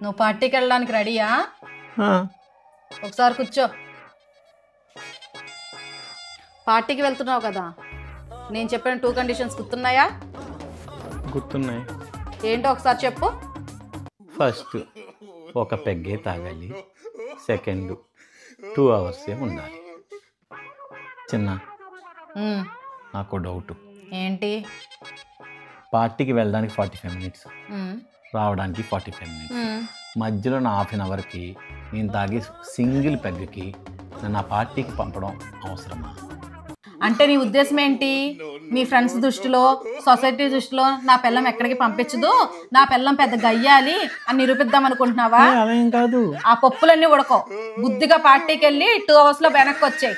నువ్వు పార్టీకి వెళ్ళడానికి రెడీయా? ఒకసారి కూర్చో. పార్టీకి వెళ్తున్నావు కదా, నేను చెప్పిన 2 కండిషన్స్ గుర్తున్నాయా? గుర్తున్నాయి. ఏంటో ఒకసారి చెప్పు. ఫస్ట్, ఒక పెగ్గే తాగాలి. సెకండ్, 2 అవర్సే ఉండాలి. చిన్న నాకు డౌట్. ఏంటి? పార్టీకి వెళ్ళడానికి 45 మినిట్స్, రావడానికి 45 మినిట్స్, మధ్యలో నా హాఫ్ అన్ అవర్కి నేను తాగి సింగిల్ పెగ్కి నన్ను ఆ పార్టీకి పంపడం అవసరమా? అంటే నీ ఉద్దేశం ఏంటి? మీ ఫ్రెండ్స్ దృష్టిలో, సొసైటీ దృష్టిలో నా పిల్లం ఎక్కడికి పంపించదు, నా పిల్లం పెద్ద గయ్యాలి అని నిరూపిద్దాం అనుకుంటున్నావా? అదేం కాదు. ఆ పప్పులన్నీ ఉడకో, బుద్ధిగా పార్టీకి వెళ్ళి 2 అవర్స్లో వెనక్కి వచ్చాయి.